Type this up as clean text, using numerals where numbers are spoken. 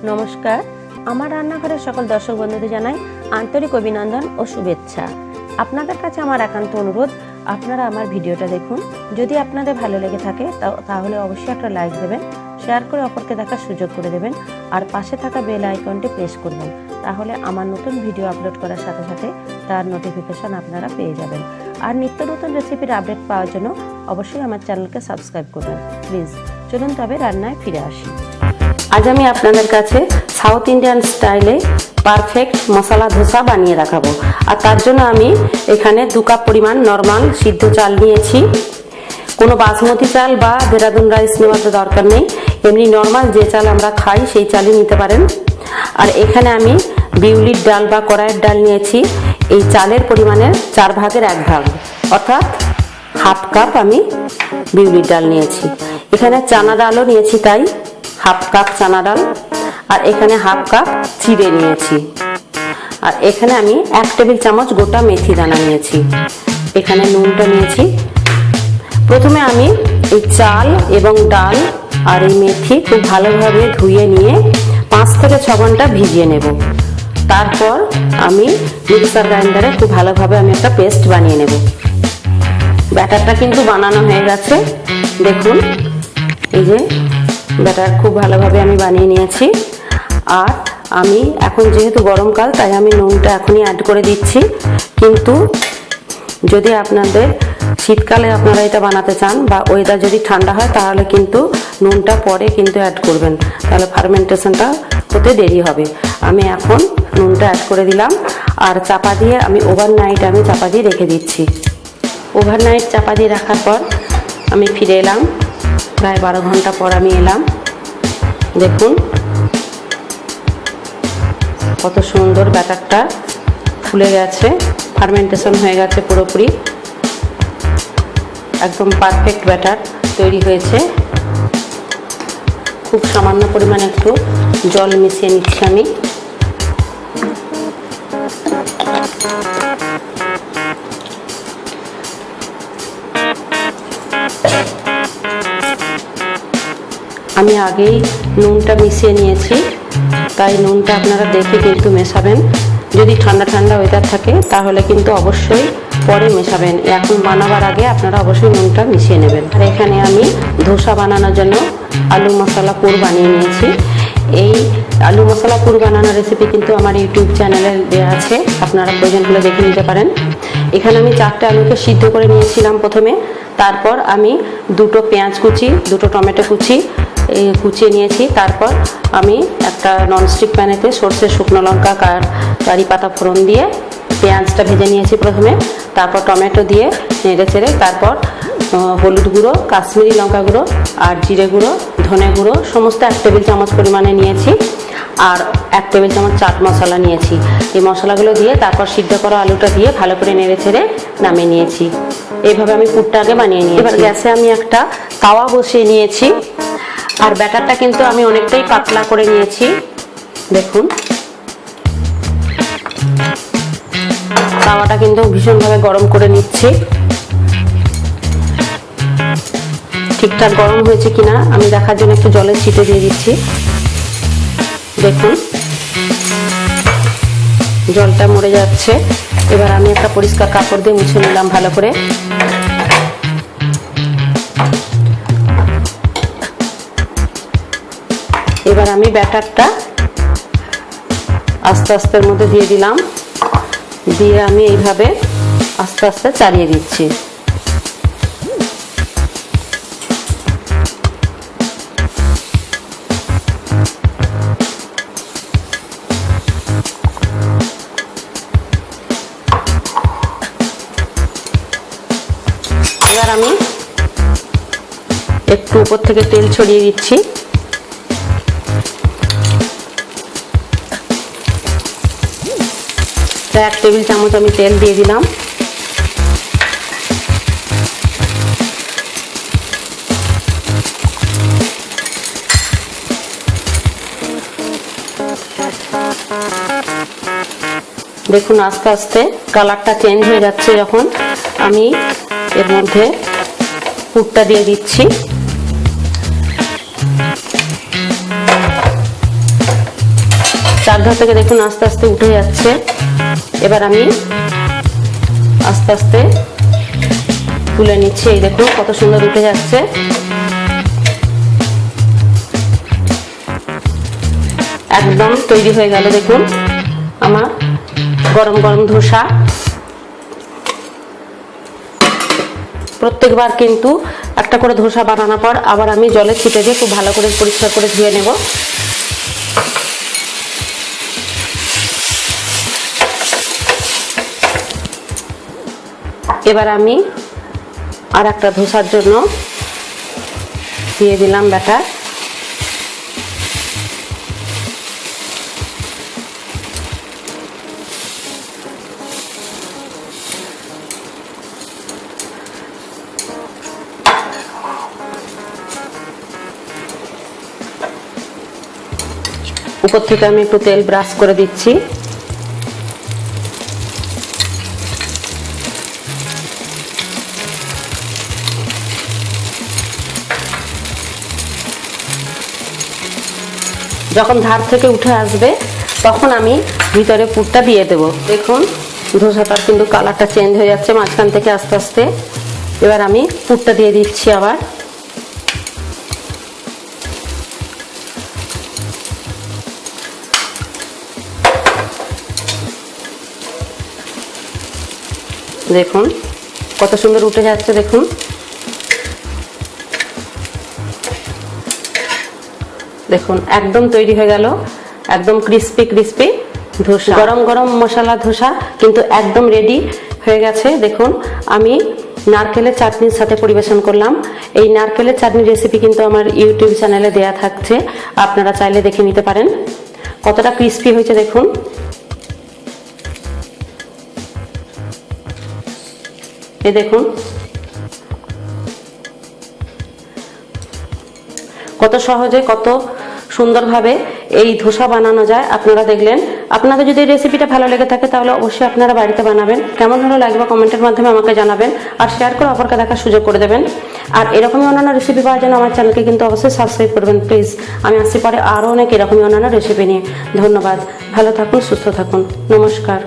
নমস্কার, আমার রান্নাঘরের সকল দর্শক বন্ধুদের জানাই আন্তরিক অভিনন্দন ও শুভেচ্ছা। আপনাদের কাছে আমার একান্ত অনুরোধ, আপনারা আমার ভিডিওটা দেখুন। যদি আপনাদের ভালো লেগে থাকে তাহলে অবশ্যই একটা লাইক দেবেন, শেয়ার করে অপরকে দেখার সুযোগ করে দেবেন, আর পাশে থাকা বেল আইকনটি প্রেস করবেন। তাহলে আমার নতুন ভিডিও আপলোড করার সাথে সাথে তার নোটিফিকেশন আপনারা পেয়ে যাবেন। আর নিত্য নতুন রেসিপির আপডেট পাওয়ার জন্য অবশ্যই আমার চ্যানেলকে সাবস্ক্রাইব করবেন প্লিজ। চলুন তবে রান্নায় ফিরে আসি। আজ আমি আপনাদের কাছে সাউথ ইন্ডিয়ান স্টাইলে পারফেক্ট মশলা ধোসা বানিয়ে দেখাবো। আর তার জন্য আমি এখানে 2 কাপ পরিমাণ নর্মাল সিদ্ধ চাল নিয়েছি। কোনো বাসমতি চাল বা দেরাদুন রাইস নেওয়ার দরকার নেই, এমনি নর্মাল যে চাল আমরা খাই সেই চালই নিতে পারেন। আর এখানে আমি বিউলির ডাল বা কড়াইয়ের ডাল নিয়েছি। এই চালের পরিমাণের 4 ভাগের 1 ভাগ, অর্থাৎ হাফ কাপ আমি বিউলির ডাল নিয়েছি। এখানে চানা ডালও নিয়েছি, তাই হাফ কাপ চানা ডাল। আর এখানে হাফ কাপ চিড়ে নিয়েছি। আর এখানে আমি 1 টেবিল চামচ গোটা মেথি দানা নিয়েছি। এখানে নুনটা নিয়েছি। প্রথমে আমি এই চাল এবং ডাল আর এই মেথি খুব ভালোভাবে ধুয়ে নিয়ে 5 থেকে 6 ঘন্টা ভিজিয়ে নেব। তারপর আমি মিক্সার গ্রাইন্ডারে খুব ভালোভাবে আমি একটা পেস্ট বানিয়ে নেব। ব্যাটারটা কিন্তু বানানো হয়ে গেছে, দেখুন এই যে ব্যাটার খুব ভালোভাবে আমি বানিয়ে নিয়েছি। আর আমি এখন যেহেতু গরমকাল তাই আমি নুনটা এখনই অ্যাড করে দিচ্ছি। কিন্তু যদি আপনাদের শীতকালে আপনারা এটা বানাতে চান বা ওয়েদার যদি ঠান্ডা হয় তাহলে কিন্তু নুনটা পরে কিন্তু অ্যাড করবেন, তাহলে ফার্মেন্টেশনটা হতে দেরি হবে। আমি এখন নুনটা অ্যাড করে দিলাম। আর চাপা দিয়ে আমি ওভারনাইট চাপা দিয়ে রেখে দিচ্ছি। ওভারনাইট চাপা দিয়ে রাখার পর আমি ফিরে এলাম। প্রায় 12 ঘন্টা পর আমি এলাম। দেখুন কত সুন্দর ব্যাটারটা ফুলে গেছে, ফার্মেন্টেশন হয়ে গেছে পুরোপুরি, একদম পারফেক্ট ব্যাটার তৈরি হয়েছে। খুব সামান্য পরিমাণে একটু জল মিশিয়ে নিচ্ছি আমি। আমি আগেই নুনটা মিশিয়ে নিয়েছি, তাই নুনটা আপনারা দেখে কিন্তু মেশাবেন। যদি ঠান্ডা ঠান্ডা ওয়েদার থাকে তাহলে কিন্তু অবশ্যই পরে মেশাবেন। এখন বানাবার আগে আপনারা অবশ্যই নুনটা মিশিয়ে নেবেন। আর এখানে আমি ধোসা বানানোর জন্য আলু মশলা পুর বানিয়ে নিয়েছি। এই আলু মশলা পুর বানানোর রেসিপি কিন্তু আমার ইউটিউব চ্যানেলে দেওয়া আছে, আপনারা প্রয়োজন হলে দেখে নিতে পারেন। এখানে আমি 4টে আলুকে সিদ্ধ করে নিয়েছিলাম প্রথমে। তারপর আমি 2টো পেঁয়াজ কুচি, 2টো টমেটো কুচিয়ে নিয়েছি। তারপর আমি একটা ননস্টিক প্যানেতে সর্ষে, শুকনো লঙ্কা, কারি পাতা ফোড়ন দিয়ে পেঁয়াজটা ভেজে নিয়েছি প্রথমে। তারপর টমেটো দিয়ে নেড়ে চেড়ে তারপর হলুদ গুঁড়ো, কাশ্মীরি লঙ্কা গুঁড়ো আর জিরে গুঁড়ো, ধনে গুঁড়ো সমস্ত 1 টেবিল চামচ পরিমাণে নিয়েছি। আর 1 টেবিল চামচ চাট মশলা নিয়েছি। এই মশলাগুলো দিয়ে তারপর সিদ্ধ করা আলুটা দিয়ে ভালো করে নেড়ে চেড়ে নামিয়ে নিয়েছি। এইভাবে আমি পুরটা আগে বানিয়ে নিয়েছি। এবার গ্যাসে আমি একটা তাওয়া বসিয়ে নিয়েছি। আর ব্যাটারটা কিন্তু আমি অনেকটাই পাতলা করে নিয়েছি, দেখুন তাওয়াটা কিন্তু ভীষণভাবে গরম করে নিচ্ছি। ঠিকঠাক গরম হয়েছে কিনা আমি দেখার জন্য একটু জলের ছিটে দিয়ে দিচ্ছি। দেখুন জলটা মরে যাচ্ছে। এবার আমি একটা পরিষ্কার কাপড় দিয়ে মুছে নিলাম ভালো করে। এবার আমি ব্যাটারটা আস্তে আস্তে এর মধ্যে দিয়ে দিলাম, দিয়ে আমি এইভাবে আস্তে আস্তে চালিয়ে দিচ্ছি। এবার আমি একটু উপর থেকে তেল ছড়িয়ে দিচ্ছি। প্রায় 1 টেবিল চামচ আমি তেল দিয়ে দিলাম। দেখুন আস্তে আস্তে কালারটা চেঞ্জ হয়ে যাচ্ছে। যখন আমি এর মধ্যে পুরটা দিয়ে দিচ্ছি। চারধার থেকে দেখুন আস্তে আস্তে উঠে যাচ্ছে। এবার আমি আস্তে আস্তে তুলে নিচ্ছি। এই দেখুন কত সুন্দর উঠে যাচ্ছে। একদম তৈরি হয়ে গেল দেখুন আমার গরম গরম ধোসা। প্রত্যেকবার কিন্তু একটা করে ধোসা বানানোর পর আবার আমি জলে ছিটে দিয়ে খুব ভালো করে পরিষ্কার করে ধুয়ে নেব। এবার আমি আর একটা ধোসার জন্য দিয়ে দিলাম ব্যাটার। উপর থেকে আমি একটু তেল ব্রাশ করে দিচ্ছি। যখন ধার থেকে উঠে আসবে তখন আমি ভিতরে পুরটা দিয়ে দেব। দেখুন ধোসাটার কিন্তু কালারটা চেঞ্জ হয়ে যাচ্ছে মাঝখান থেকে আস্তে আস্তে। এবার আমি পুরটা দিয়ে দিচ্ছি আবার। দেখুন কত সুন্দর উঠে যাচ্ছে। দেখুন দেখুন একদম তৈরি হয়ে গেল, একদম ক্রিস্পি ক্রিস্পি ধোসা। গরম গরম মশলা ধোসা কিন্তু একদম রেডি হয়ে গেছে। দেখুন আমি নারকেলের চাটনির সাথে পরিবেশন করলাম। এই নারকেলের চাটনির রেসিপি কিন্তু আমার ইউটিউব চ্যানেলে দেয়া থাকছে, আপনারা চাইলে দেখে নিতে পারেন। কতটা ক্রিস্পি হয়েছে দেখুন। এই দেখুন কত সহজে কত সুন্দরভাবে এই ধোসা বানানো যায় আপনারা দেখলেন। আপনাদের যদি এই রেসিপিটা ভালো লেগে থাকে তাহলে অবশ্যই আপনারা বাড়িতে বানাবেন। কেমন হলো লাগবে কমেন্টের মাধ্যমে আমাকে জানাবেন, আর শেয়ার করে অপরকে দেখার সুযোগ করে দেবেন। আর এরকমই অন্যান্য রেসিপি পাওয়ার জন্য আমার চ্যানেলকে কিন্তু অবশ্যই সাবস্ক্রাইব করবেন প্লিজ। আমি আসছি পরে আরও অনেক এরকমই অন্যান্য রেসিপি নিয়ে। ধন্যবাদ, ভালো থাকুন, সুস্থ থাকুন, নমস্কার।